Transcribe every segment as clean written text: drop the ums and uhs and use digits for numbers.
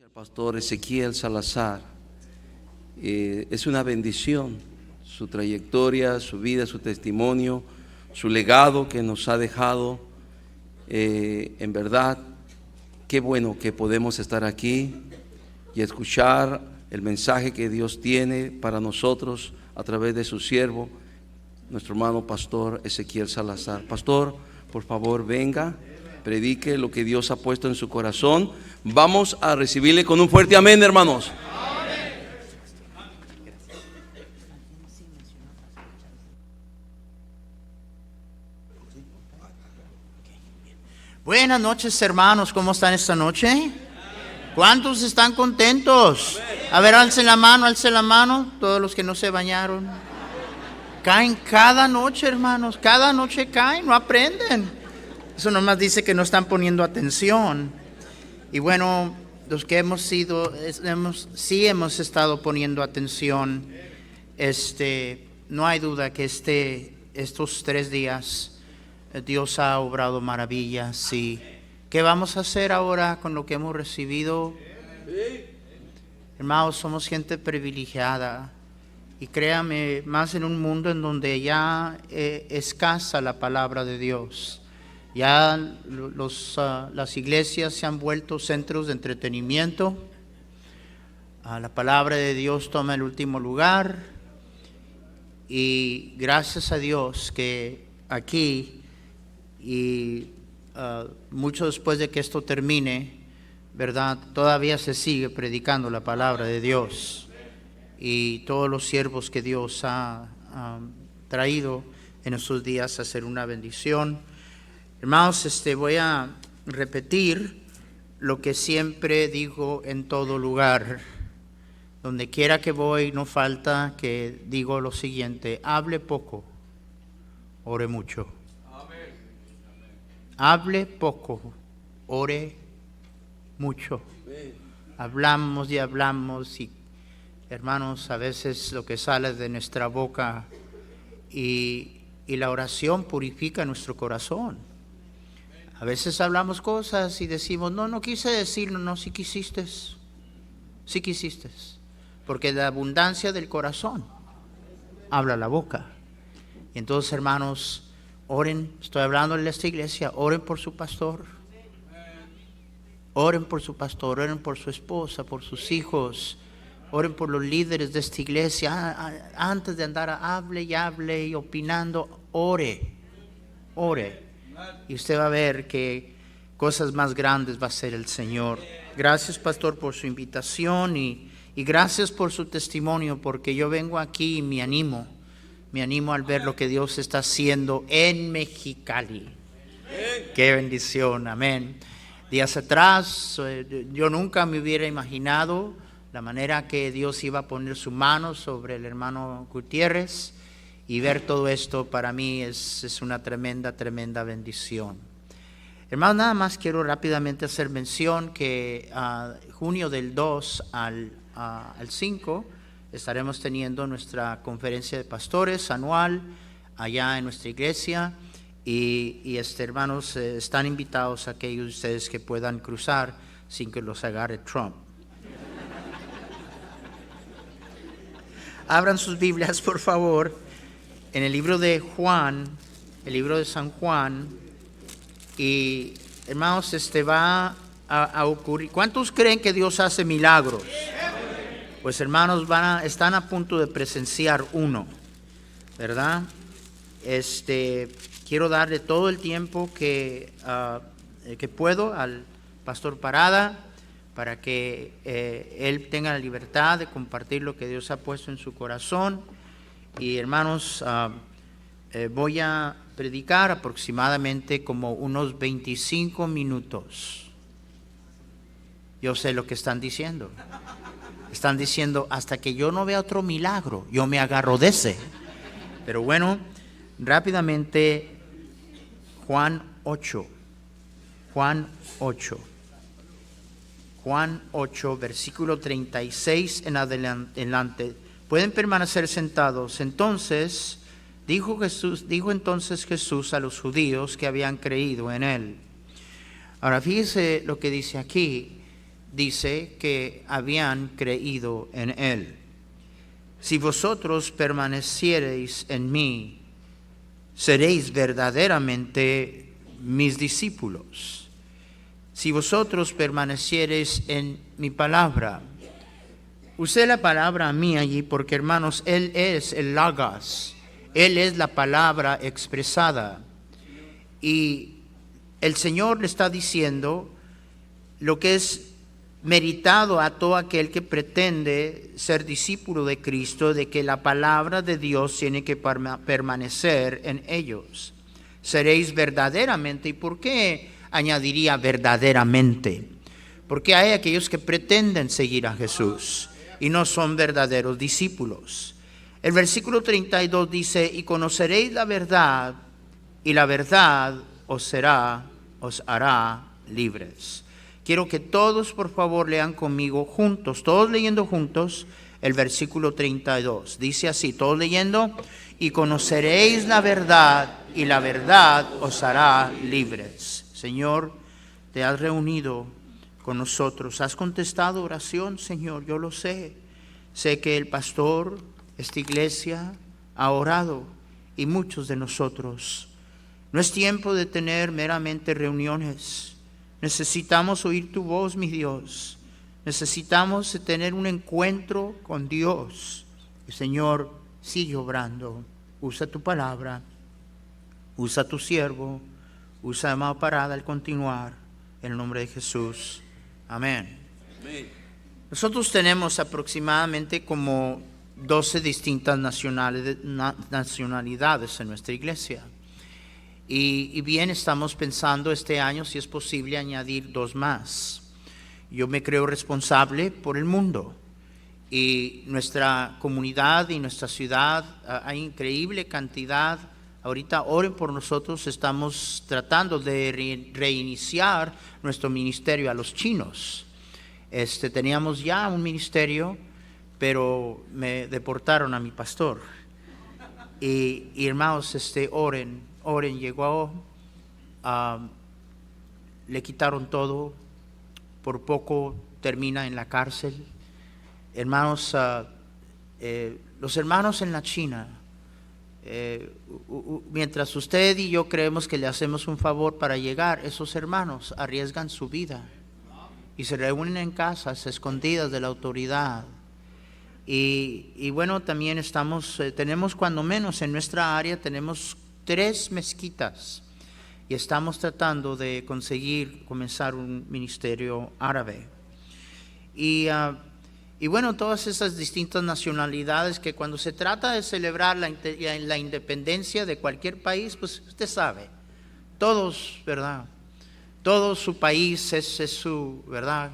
El pastor Ezequiel Salazar, es una bendición su trayectoria, su vida, su testimonio, su legado que nos ha dejado. En verdad, qué bueno que podemos estar aquí y escuchar el mensaje que Dios tiene para nosotros a través de su siervo, nuestro hermano pastor Ezequiel Salazar. Pastor, por favor, venga, predique lo que Dios ha puesto en su corazón. Vamos a recibirle con un fuerte amén, hermanos. Buenas noches, hermanos, ¿cómo están esta noche? ¿Cuántos están contentos? A ver, alcen la mano, todos los que no se bañaron. Caen cada noche, hermanos, cada noche caen, no aprenden. Eso nomás dice que no están poniendo atención. Y bueno, los que hemos estado poniendo atención. No hay duda que estos 3 días Dios ha obrado maravillas. ¿Y qué vamos a hacer ahora con lo que hemos recibido? Hermanos, somos gente privilegiada. Y créame, más en un mundo en donde ya escasa la palabra de Dios. Ya las iglesias se han vuelto centros de entretenimiento. La palabra de Dios toma el último lugar. Y gracias a Dios que aquí, y mucho después de que esto termine, ¿verdad? Todavía se sigue predicando la palabra de Dios. Y todos los siervos que Dios ha traído en estos días a ser una bendición. Hermanos, voy a repetir lo que siempre digo en todo lugar. Donde quiera que voy, no falta que digo lo siguiente: hable poco, ore mucho. Hable poco, ore mucho. Hablamos y hablamos y, hermanos, a veces lo que sale de nuestra boca y la oración purifica nuestro corazón. A veces hablamos cosas y decimos, no quise decirlo. No, sí quisiste, porque de la abundancia del corazón habla la boca. Y entonces, hermanos, oren. Estoy hablando en esta iglesia, oren por su pastor. Oren por su pastor, oren por su esposa, por sus hijos. Oren por los líderes de esta iglesia. Antes de andar hable y opinando, ore. Y usted va a ver que cosas más grandes va a hacer el Señor. Gracias, pastor, por su invitación y gracias por su testimonio, porque yo vengo aquí y me animo al ver lo que Dios está haciendo en Mexicali. Qué bendición, amén. Días atrás, yo nunca me hubiera imaginado la manera que Dios iba a poner su mano sobre el hermano Gutiérrez, y ver todo esto para mí es una tremenda bendición. Hermanos, nada más quiero rápidamente hacer mención que junio del 2 al 5 estaremos teniendo nuestra conferencia de pastores anual allá en nuestra iglesia. Y hermanos, están invitados aquellos de ustedes que puedan cruzar sin que los agarre Trump. Abran sus Biblias, por favor, en el libro de Juan, el libro de San Juan. Y hermanos, va a ocurrir. ¿Cuántos creen que Dios hace milagros? Pues hermanos, están a punto de presenciar uno, ¿verdad? Quiero darle todo el tiempo que puedo al pastor Parada para que él tenga la libertad de compartir lo que Dios ha puesto en su corazón. Y hermanos, voy a predicar aproximadamente como unos 25 minutos. Yo sé lo que están diciendo. Están diciendo, hasta que yo no vea otro milagro, yo me agarro de ese. Pero bueno, rápidamente, Juan 8, versículo 36 en adelante. Pueden permanecer sentados. Entonces dijo entonces Jesús a los judíos que habían creído en él: Ahora fíjese lo que dice aquí. dice que habían creído en él. Si vosotros permaneciereis en mí, seréis verdaderamente mis discípulos. Si vosotros permaneciereis en mi palabra. Usé la palabra a mí allí porque, hermanos, Él es el Logos. Él es la palabra expresada. Y el Señor le está diciendo lo que es meritado a todo aquel que pretende ser discípulo de Cristo, de que la palabra de Dios tiene que permanecer en ellos. Seréis verdaderamente. ¿Y por qué añadiría verdaderamente? Porque hay aquellos que pretenden seguir a Jesús y no son verdaderos discípulos. El versículo 32 dice: y conoceréis la verdad, y la verdad os hará libres. Quiero que todos, por favor, lean conmigo juntos, todos leyendo juntos, el versículo 32. Dice así, todos leyendo: y conoceréis la verdad, y la verdad os hará libres. Señor, te has reunido con nosotros. Has contestado oración, Señor, yo lo sé. Sé que el pastor, esta iglesia, ha orado, y muchos de nosotros. No es tiempo de tener meramente reuniones. Necesitamos oír tu voz, mi Dios. Necesitamos tener un encuentro con Dios. Y, Señor, sigue obrando. Usa tu palabra. Usa tu siervo. Usa amado Parada al continuar. En el nombre de Jesús. Amén. Amén. Nosotros tenemos aproximadamente como 12 distintas nacionalidades en nuestra iglesia. Y bien, estamos pensando este año, si es posible, añadir 2 más. Yo me creo responsable por el mundo. Y nuestra comunidad y nuestra ciudad, hay increíble cantidad. Ahorita oren por nosotros, estamos tratando de reiniciar nuestro ministerio a los chinos. Teníamos ya un ministerio, pero me deportaron a mi pastor. Y hermanos, oren, llegó, le quitaron todo, por poco termina en la cárcel. Hermanos, los hermanos en la China, mientras usted y yo creemos que le hacemos un favor para llegar, esos hermanos arriesgan su vida y se reúnen en casas escondidas de la autoridad. Y bueno, también tenemos cuando menos en nuestra área, tenemos 3 mezquitas y estamos tratando de comenzar un ministerio árabe. Y bueno, todas esas distintas nacionalidades que cuando se trata de celebrar la independencia de cualquier país, pues usted sabe, todos, ¿verdad? Todo su país es su, ¿verdad?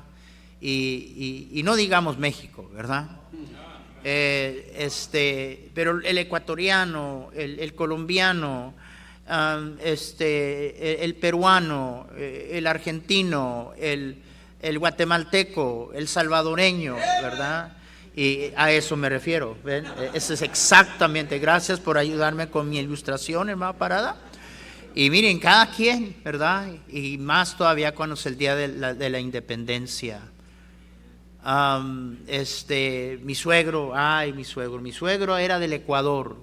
Y no digamos México, ¿verdad? Pero el ecuatoriano, el colombiano, el peruano, el argentino, el guatemalteco, el salvadoreño, ¿verdad? Y a eso me refiero, ¿ven? Eso es exactamente. Gracias por ayudarme con mi ilustración, hermana Parada. Y miren, cada quien, ¿verdad? Y más todavía cuando es el día de la independencia. Mi suegro era del Ecuador.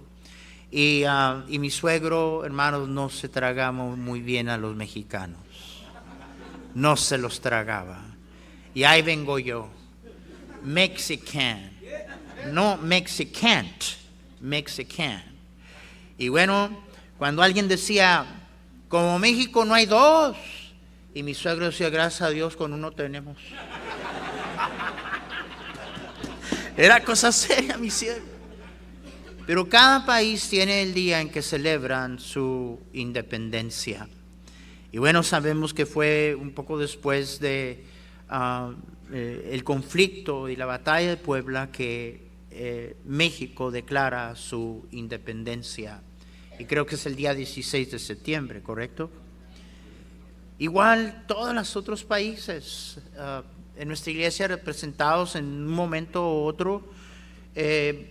Y mi suegro, hermanos, no se tragaba muy bien a los mexicanos. No se los tragaba. Y ahí vengo yo, Mexican, no Mexicant, Mexican. Y bueno, cuando alguien decía, como México no hay 2, y mi suegro decía, gracias a Dios con uno tenemos. Era cosa seria, mi siervo. Pero cada país tiene el día en que celebran su independencia. Y bueno, sabemos que fue un poco después de el conflicto y la batalla de Puebla que México declara su independencia. Y creo que es el día 16 de septiembre, ¿correcto? Igual todos los otros países en nuestra iglesia representados en un momento u otro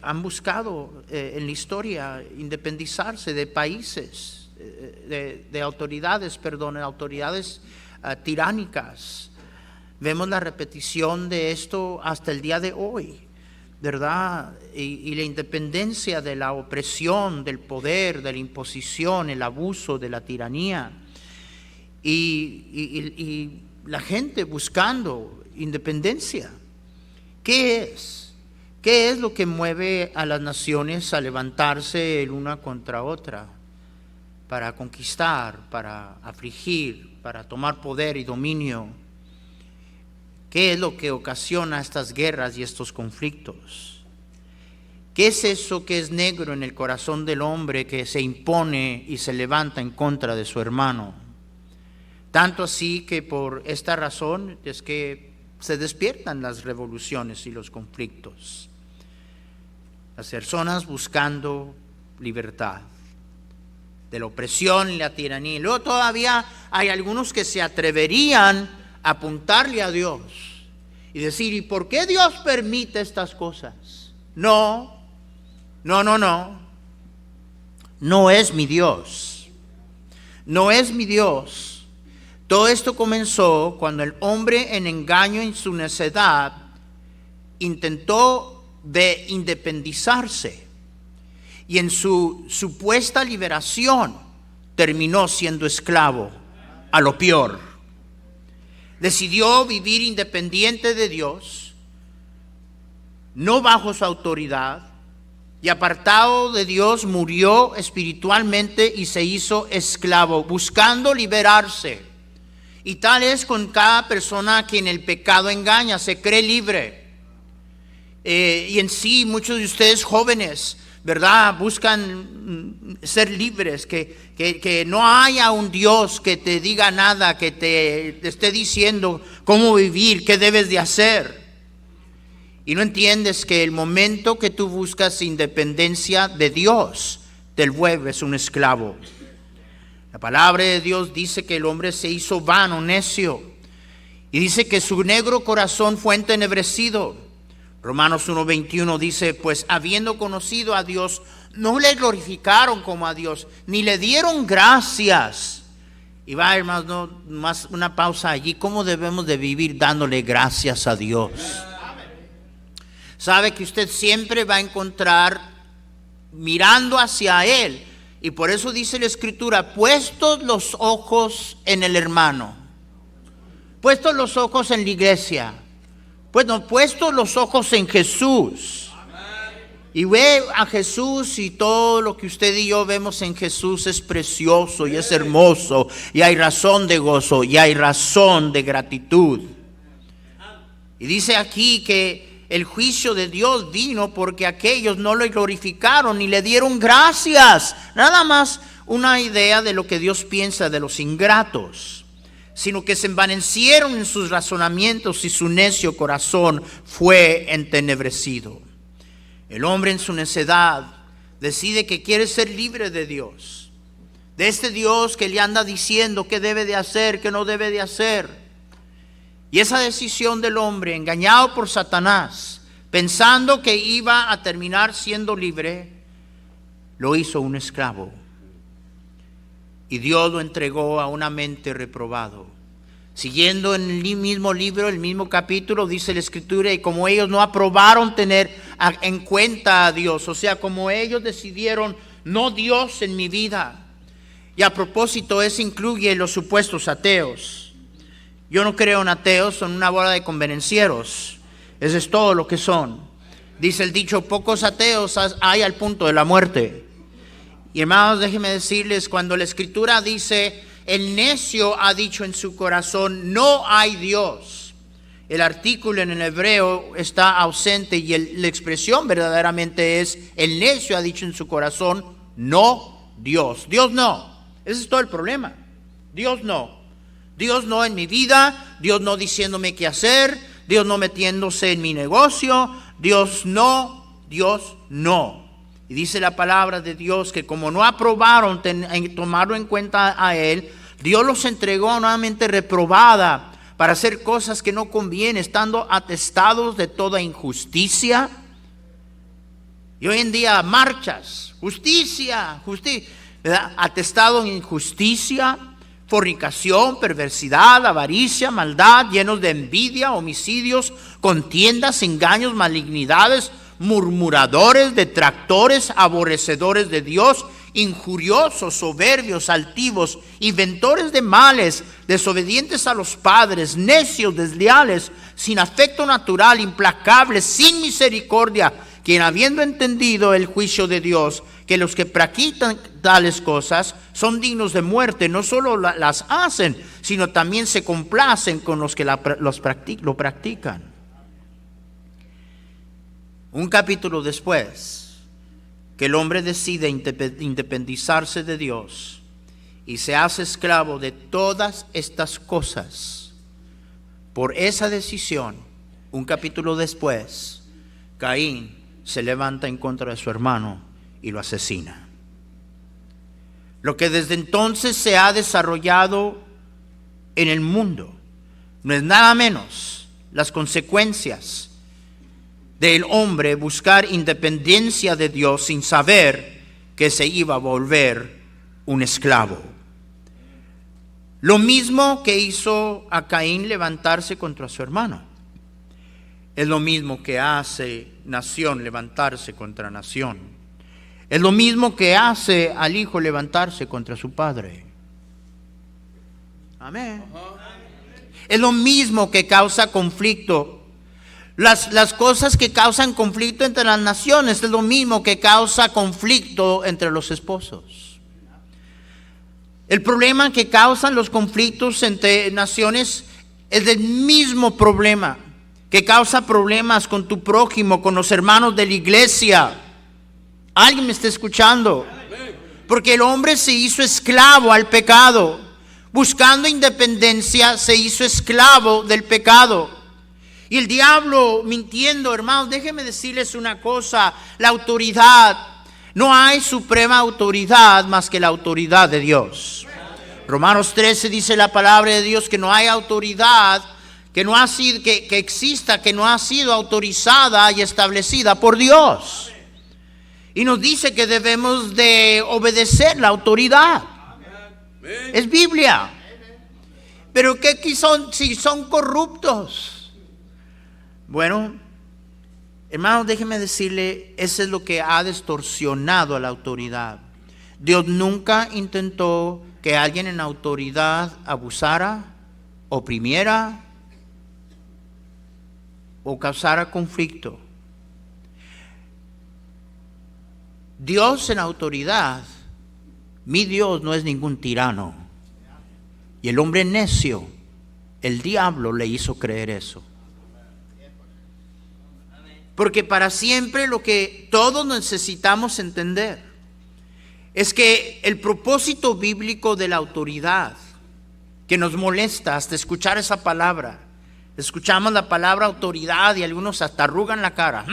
han buscado en la historia independizarse de países, de autoridades tiránicas. Vemos la repetición de esto hasta el día de hoy, ¿verdad? Y la independencia de la opresión, del poder, de la imposición, el abuso, de la tiranía. Y la gente buscando independencia. ¿Qué es? ¿Qué es lo que mueve a las naciones a levantarse el una contra otra? Para conquistar, para afligir, para tomar poder y dominio. ¿Qué es lo que ocasiona estas guerras y estos conflictos? ¿Qué es eso que es negro en el corazón del hombre que se impone y se levanta en contra de su hermano? Tanto así que por esta razón es que se despiertan las revoluciones y los conflictos. Las personas buscando libertad de la opresión y la tiranía. Y luego todavía hay algunos que se atreverían a apuntarle a Dios y decir, ¿y por qué Dios permite estas cosas? No es mi Dios. No es mi Dios. Todo esto comenzó cuando el hombre en engaño, en su necedad, intentó de independizarse. Y en su supuesta liberación terminó siendo esclavo a lo peor. Decidió vivir independiente de Dios, no bajo su autoridad, y apartado de Dios murió espiritualmente y se hizo esclavo, buscando liberarse. Y tal es con cada persona que en el pecado engaña, se cree libre. Y en sí muchos de ustedes jóvenes, ¿verdad?, buscan ser libres, que no haya un Dios que te diga nada, que te esté diciendo cómo vivir, qué debes de hacer. Y no entiendes que el momento que tú buscas independencia de Dios, te vuelves un esclavo. La palabra de Dios dice que el hombre se hizo vano, necio, y dice que su negro corazón fue entenebrecido. Romanos 1:21 dice, pues habiendo conocido a Dios, no le glorificaron como a Dios, ni le dieron gracias. Y va, hermanos, no, más una pausa allí. ¿Cómo debemos de vivir dándole gracias a Dios? Sabe que usted siempre va a encontrar mirando hacia Él. Y por eso dice la Escritura, puestos los ojos en el hermano, puestos los ojos en la iglesia, bueno, puestos los ojos en Jesús. Y ve a Jesús y todo lo que usted y yo vemos en Jesús es precioso y es hermoso. Y hay razón de gozo y hay razón de gratitud. Y dice aquí que el juicio de Dios vino porque aquellos no le glorificaron ni le dieron gracias. Nada más una idea de lo que Dios piensa de los ingratos, sino que se envanecieron en sus razonamientos y su necio corazón fue entenebrecido. El hombre en su necedad decide que quiere ser libre de Dios, de este Dios que le anda diciendo qué debe de hacer, qué no debe de hacer. Y esa decisión del hombre, engañado por Satanás, pensando que iba a terminar siendo libre, lo hizo un esclavo. Y Dios lo entregó a una mente reprobado. Siguiendo en el mismo libro, el mismo capítulo, dice la Escritura, y como ellos no aprobaron tener en cuenta a Dios, o sea, como ellos decidieron, no Dios en mi vida. Y a propósito, eso incluye los supuestos ateos. Yo no creo en ateos, son una bola de convenencieros. Eso es todo lo que son. Dice el dicho, pocos ateos hay al punto de la muerte. Y hermanos, déjenme decirles, cuando la Escritura dice, el necio ha dicho en su corazón, no hay Dios. El artículo en el hebreo está ausente y la expresión verdaderamente es, el necio ha dicho en su corazón, no Dios. Dios no. Ese es todo el problema. Dios no. Dios no en mi vida, Dios no diciéndome qué hacer, Dios no metiéndose en mi negocio, Dios no. Y dice la palabra de Dios que como no aprobaron tomarlo en cuenta a Él, Dios los entregó a una mente reprobada para hacer cosas que no convienen, estando atestados de toda injusticia. Y hoy en día marchas, justicia, ¿verdad? Atestado en injusticia, fornicación, perversidad, avaricia, maldad, llenos de envidia, homicidios, contiendas, engaños, malignidades, murmuradores, detractores, aborrecedores de Dios, injuriosos, soberbios, altivos, inventores de males, desobedientes a los padres, necios, desleales, sin afecto natural, implacables, sin misericordia, quien habiendo entendido el juicio de Dios, que los que practican tales cosas son dignos de muerte, no solo las hacen, sino también se complacen con los que lo practican. Un capítulo después, que el hombre decide independizarse de Dios y se hace esclavo de todas estas cosas. Por esa decisión, un capítulo después, Caín se levanta en contra de su hermano y lo asesina. Lo que desde entonces se ha desarrollado en el mundo no es nada menos las consecuencias del hombre buscar independencia de Dios sin saber que se iba a volver un esclavo. Lo mismo que hizo a Caín levantarse contra su hermano, es lo mismo que hace nación levantarse contra nación. Es lo mismo que hace al hijo levantarse contra su padre. Amén. Es lo mismo que causa conflicto. Las cosas que causan conflicto entre las naciones es lo mismo que causa conflicto entre los esposos. El problema que causan los conflictos entre naciones es el mismo problema que causa problemas con tu prójimo, con los hermanos de la iglesia. ¿Alguien me está escuchando? Porque el hombre se hizo esclavo al pecado. Buscando independencia se hizo esclavo del pecado. Y el diablo mintiendo, hermanos, déjenme decirles una cosa, la autoridad, no hay suprema autoridad más que la autoridad de Dios. Romanos 13 dice la palabra de Dios que no hay autoridad que no ha sido, que exista, que no ha sido autorizada y establecida por Dios. Y nos dice que debemos de obedecer la autoridad. Es Biblia. Pero ¿qué son si son corruptos? Bueno, hermanos, déjenme decirle, eso es lo que ha distorsionado a la autoridad. Dios nunca intentó que alguien en autoridad abusara, oprimiera o causara conflicto. Dios en autoridad, mi Dios no es ningún tirano. Y el hombre necio, el diablo le hizo creer eso. Porque para siempre lo que todos necesitamos entender es que el propósito bíblico de la autoridad, que nos molesta hasta escuchar esa palabra, escuchamos la palabra autoridad y algunos hasta arrugan la cara.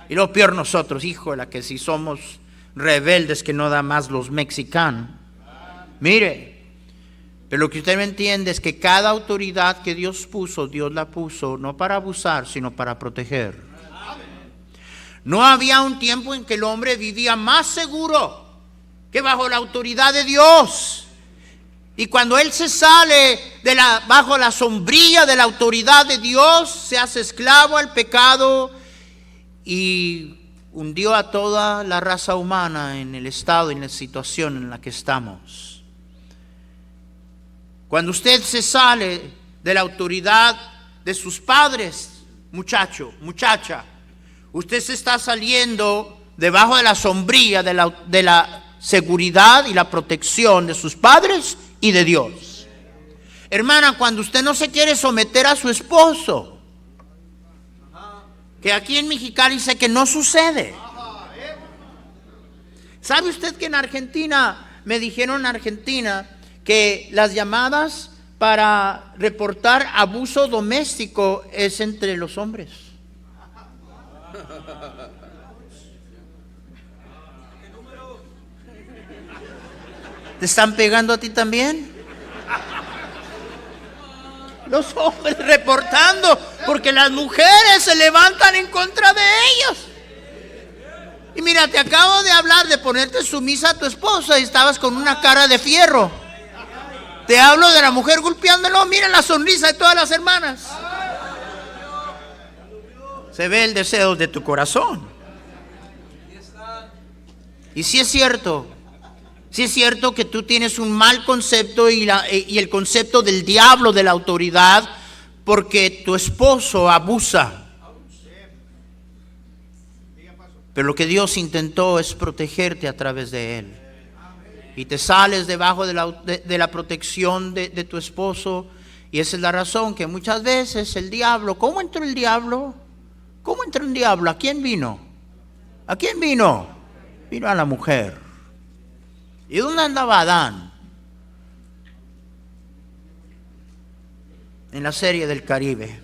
Y lo peor nosotros, híjole, que si somos rebeldes que no da más los mexicanos. Mire, pero lo que usted me entiende es que cada autoridad que Dios puso, Dios la puso no para abusar, sino para proteger. No había un tiempo en que el hombre vivía más seguro que bajo la autoridad de Dios. Y cuando él se sale bajo la sombrilla de la autoridad de Dios, se hace esclavo al pecado y hundió a toda la raza humana en el estado, en la situación en la que estamos. Cuando usted se sale de la autoridad de sus padres, muchacho, muchacha, usted se está saliendo debajo de la sombrilla de la seguridad y la protección de sus padres y de Dios. Hermana, cuando usted no se quiere someter a su esposo, que aquí en Mexicali sé que no sucede. ¿Sabe usted que en Argentina, me dijeron en Argentina, que las llamadas para reportar abuso doméstico es entre los hombres? ¿Te están pegando a ti también? Los hombres reportando, porque las mujeres se levantan en contra de ellos. Y mira, te acabo de hablar de ponerte sumisa a tu esposa y estabas con una cara de fierro. Te hablo de la mujer golpeándolo. Miren la sonrisa de todas las hermanas. Se ve el deseo de tu corazón. Y si es cierto que tú tienes un mal concepto y el concepto del diablo de la autoridad, porque tu esposo abusa. Pero lo que Dios intentó es protegerte a través de él. Y te sales debajo de la protección de tu esposo. Y esa es la razón que muchas veces el diablo, ¿cómo entró el diablo? ¿Cómo entró el diablo? ¿A quién vino? ¿A quién vino? Vino a la mujer. ¿Y dónde andaba Adán? En la serie del Caribe.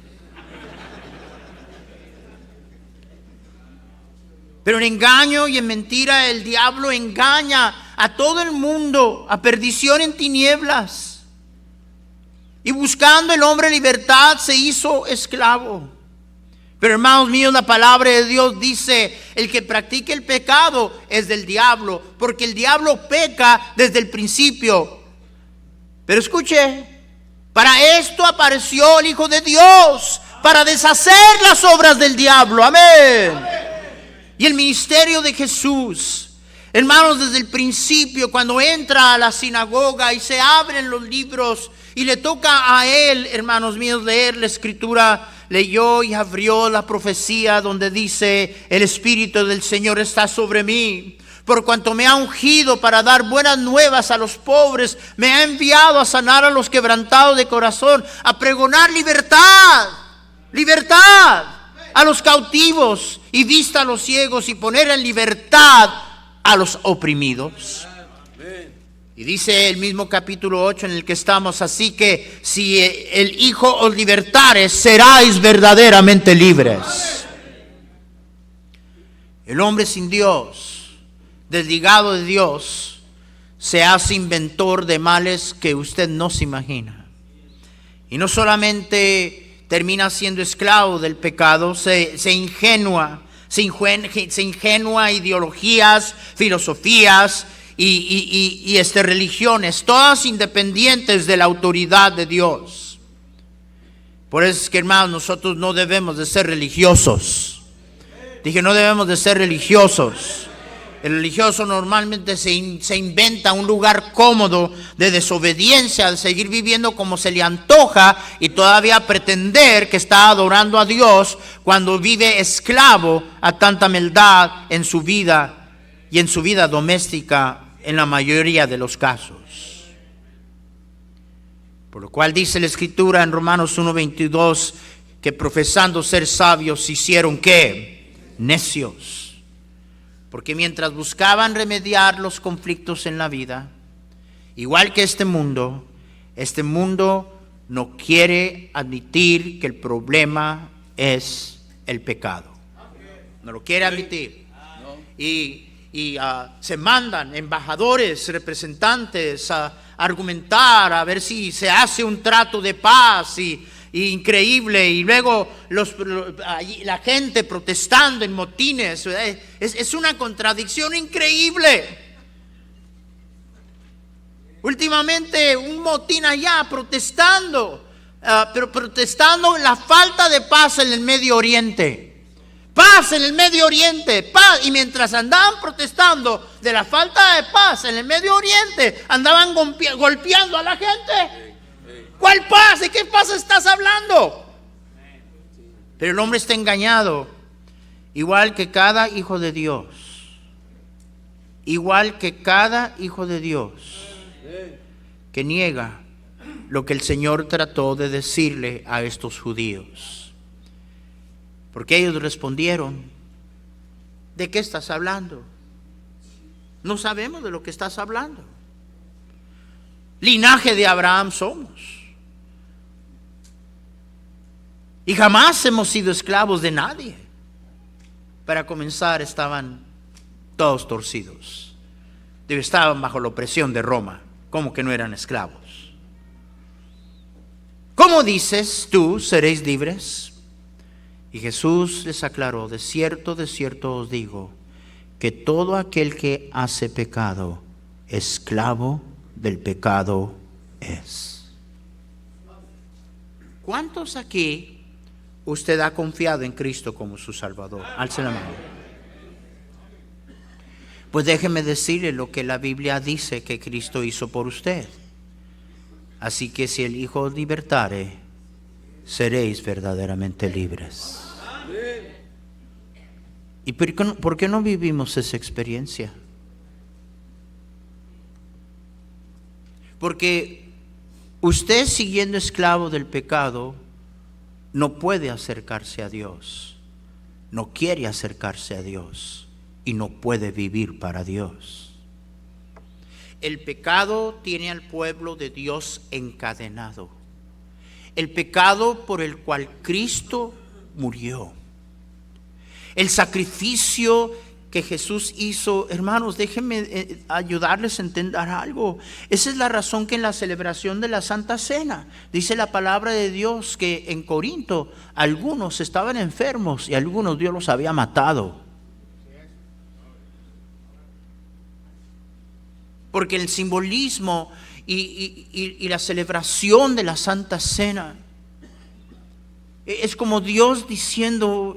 Pero en engaño y en mentira el diablo engaña a todo el mundo a perdición en tinieblas. Y buscando el hombre libertad se hizo esclavo. Pero hermanos míos, la palabra de Dios dice: el que practique el pecado es del diablo, porque el diablo peca desde el principio. Pero escuche, para esto apareció el Hijo de Dios, para deshacer las obras del diablo. Amén. Y el ministerio de Jesús, hermanos, desde el principio, cuando entra a la sinagoga y se abren los libros y le toca a él, hermanos míos, leer la escritura, leyó y abrió la profecía donde dice: el Espíritu del Señor está sobre mí, por cuanto me ha ungido para dar buenas nuevas a los pobres, me ha enviado a sanar a los quebrantados de corazón, a pregonar libertad a los cautivos y vista a los ciegos, y poner en libertad a los oprimidos. Y dice el mismo capítulo 8 en el que estamos: así que si el Hijo os libertare, seráis verdaderamente libres. El hombre sin Dios, desligado de Dios, se hace inventor de males que usted no se imagina. Y no solamente termina siendo esclavo del pecado, se ingenua ideologías, filosofías y religiones, todas independientes de la autoridad de Dios. Por eso es que, hermanos, nosotros no debemos de ser religiosos. Dije, no debemos de ser religiosos. El religioso normalmente se inventa un lugar cómodo de desobediencia, de seguir viviendo como se le antoja y todavía pretender que está adorando a Dios cuando vive esclavo a tanta maldad en su vida y en su vida doméstica en la mayoría de los casos. Por lo cual dice la Escritura en Romanos 1:22 que profesando ser sabios se hicieron ¿qué? Necios. Porque mientras buscaban remediar los conflictos en la vida, igual que este mundo no quiere admitir que el problema es el pecado. No lo quiere admitir. Y se mandan embajadores, representantes a argumentar, a ver si se hace un trato de paz y increíble, y luego la gente protestando en motines. Es una contradicción increíble. Últimamente un motín allá protestando, pero protestando la falta de paz en el Medio Oriente. Paz en el Medio Oriente, paz. Y mientras andaban protestando de la falta de paz en el Medio Oriente, andaban golpeando a la gente. ¿Cuál paz? ¿De qué paz estás hablando? Pero el hombre está engañado, igual que cada hijo de Dios. Igual que cada hijo de Dios que niega lo que el Señor trató de decirle a estos judíos. Porque ellos respondieron: ¿de qué estás hablando? No sabemos de lo que estás hablando. Linaje de Abraham somos. Y jamás hemos sido esclavos de nadie. Para comenzar, estaban todos torcidos. Estaban bajo la opresión de Roma. ¿Cómo que no eran esclavos? ¿Cómo dices tú, seréis libres? Y Jesús les aclaró: de cierto os digo, que todo aquel que hace pecado, esclavo del pecado es. ¿Cuántos aquí usted ha confiado en Cristo como su Salvador? Alce la mano. Pues déjeme decirle lo que la Biblia dice que Cristo hizo por usted. Así que si el Hijo os libertare, seréis verdaderamente libres. ¿Y por qué no vivimos esa experiencia? Porque usted, siguiendo esclavo del pecado, no puede acercarse a Dios, no quiere acercarse a Dios y no puede vivir para Dios. El pecado tiene al pueblo de Dios encadenado. El pecado por el cual Cristo murió. El sacrificio que Jesús hizo, hermanos, déjenme ayudarles a entender algo. Esa es la razón que en la celebración de la Santa Cena dice la palabra de Dios que en Corinto algunos estaban enfermos y algunos Dios los había matado. Porque el simbolismo y la celebración de la Santa Cena es como Dios diciendo: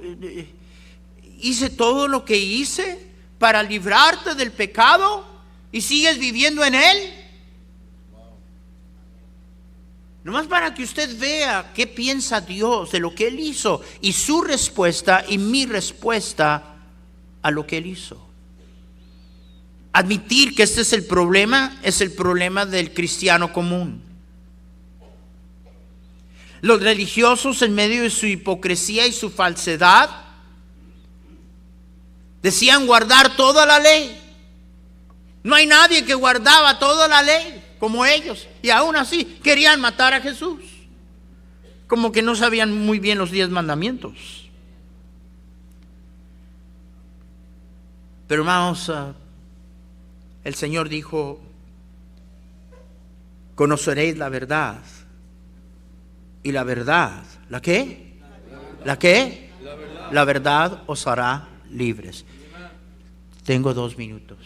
hice todo lo que hice para librarte del pecado y sigues viviendo en él. Nomás para que usted vea qué piensa Dios de lo que Él hizo y su respuesta y mi respuesta a lo que Él hizo. Admitir que este es el problema del cristiano común. Los religiosos, en medio de su hipocresía y su falsedad, decían guardar toda la ley. No hay nadie que guardaba toda la ley como ellos, y aún así querían matar a Jesús, como que no sabían muy bien los 10 mandamientos. Pero hermanos, el Señor dijo: conoceréis la verdad, y la verdad, ¿la qué? ¿La qué? La verdad os hará libres. Tengo 2 minutos.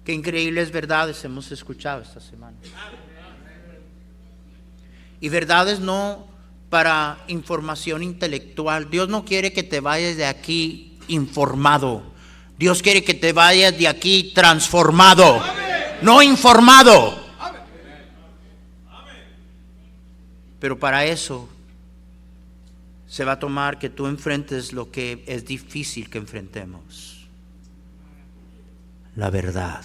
Qué increíbles verdades hemos escuchado esta semana. Y verdades no para información intelectual. Dios no quiere que te vayas de aquí informado. Dios quiere que te vayas de aquí transformado, no informado. Pero para eso se va a tomar que tú enfrentes lo que es difícil que enfrentemos: la verdad.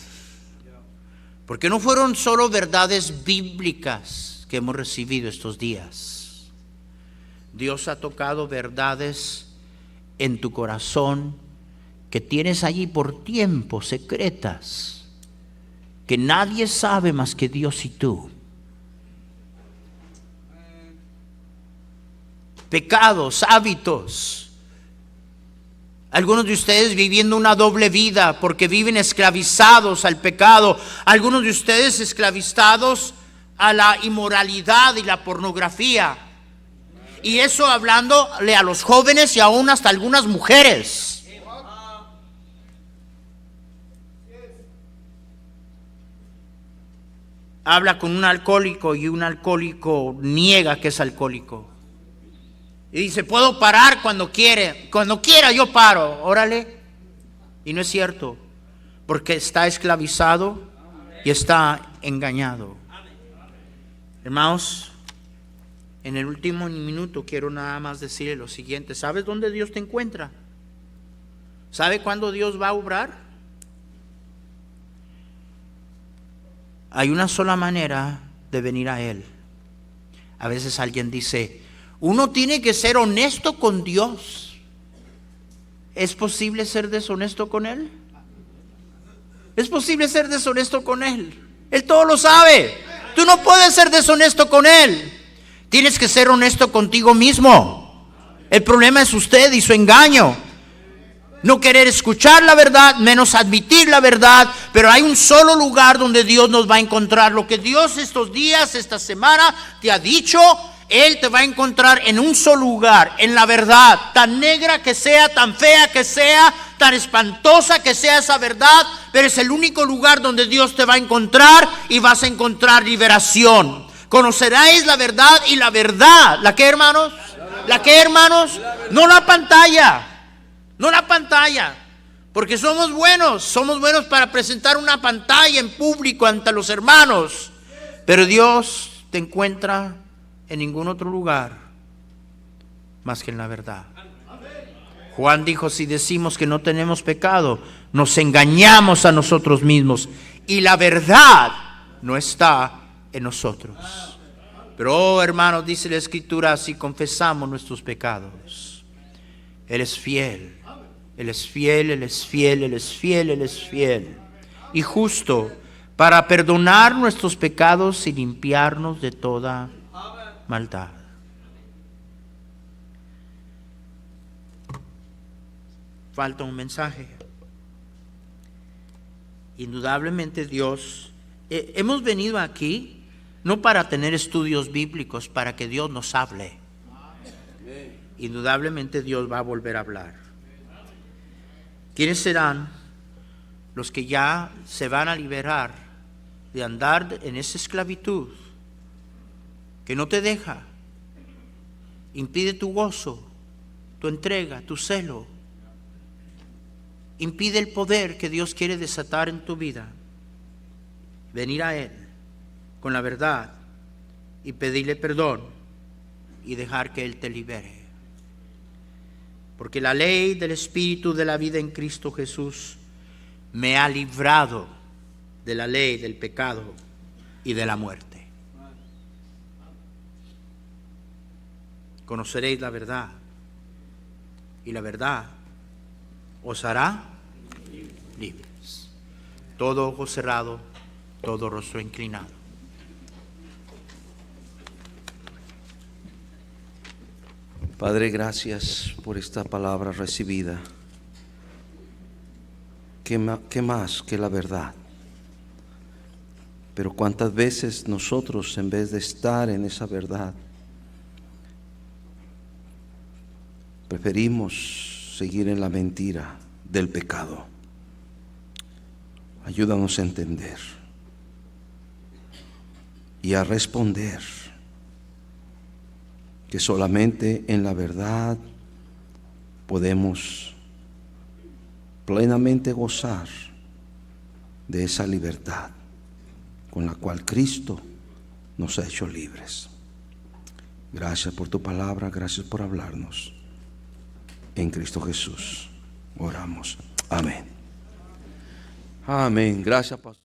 Porque no fueron solo verdades bíblicas que hemos recibido estos días. Dios ha tocado verdades en tu corazón que tienes allí por tiempo, secretas, que nadie sabe más que Dios y tú. Pecados, hábitos. Algunos de ustedes viviendo una doble vida porque viven esclavizados al pecado. Algunos de ustedes esclavizados a la inmoralidad y la pornografía. Y eso hablándole a los jóvenes y aún hasta algunas mujeres. Habla con un alcohólico y un alcohólico niega que es alcohólico. Y dice: puedo parar cuando quiera yo paro. Órale. Y no es cierto, porque está esclavizado y está engañado. Hermanos, en el último minuto quiero nada más decirle lo siguiente. ¿Sabes dónde Dios te encuentra? ¿Sabe cuándo Dios va a obrar? Hay una sola manera de venir a Él. A veces alguien dice: uno tiene que ser honesto con Dios. ¿Es posible ser deshonesto con Él? ¿Es posible ser deshonesto con Él? Él todo lo sabe. Tú no puedes ser deshonesto con Él. Tienes que ser honesto contigo mismo. El problema es usted y su engaño. No querer escuchar la verdad, menos admitir la verdad. Pero hay un solo lugar donde Dios nos va a encontrar. Lo que Dios estos días, esta semana, te ha dicho Él te va a encontrar en un solo lugar, en la verdad, tan negra que sea, tan fea que sea, tan espantosa que sea esa verdad, pero es el único lugar donde Dios te va a encontrar y vas a encontrar liberación. Conoceráis la verdad y la verdad, ¿la qué, hermanos? ¿La qué, hermanos? No la pantalla, no la pantalla, porque somos buenos para presentar una pantalla en público ante los hermanos, pero Dios te encuentra en ningún otro lugar más que en la verdad. Juan dijo, si decimos que no tenemos pecado, nos engañamos a nosotros mismos y la verdad no está en nosotros. Pero, oh hermanos, dice la Escritura, si confesamos nuestros pecados, Él es fiel, Él es fiel, Él es fiel, Él es fiel, Él es fiel y justo para perdonar nuestros pecados y limpiarnos de toda maldad. Falta un mensaje. Indudablemente Dios, hemos venido aquí no para tener estudios bíblicos, para que Dios nos hable. Indudablemente Dios va a volver a hablar. ¿Quiénes serán los que ya se van a liberar de andar en esa esclavitud que no te deja, impide tu gozo, tu entrega, tu celo, impide el poder que Dios quiere desatar en tu vida? Venir a Él con la verdad y pedirle perdón y dejar que Él te libere. Porque la ley del Espíritu de la vida en Cristo Jesús me ha librado de la ley del pecado y de la muerte. Conoceréis la verdad y la verdad os hará libres. Todo ojo cerrado, todo rostro inclinado. Padre, gracias por esta palabra recibida. ¿Qué más que la verdad? Pero cuántas veces nosotros, en vez de estar en esa verdad, preferimos seguir en la mentira del pecado. Ayúdanos a entender y a responder que solamente en la verdad podemos plenamente gozar de esa libertad con la cual Cristo nos ha hecho libres. Gracias por tu palabra, gracias por hablarnos. En Cristo Jesús oramos. Amén. Amén. Gracias, pastor.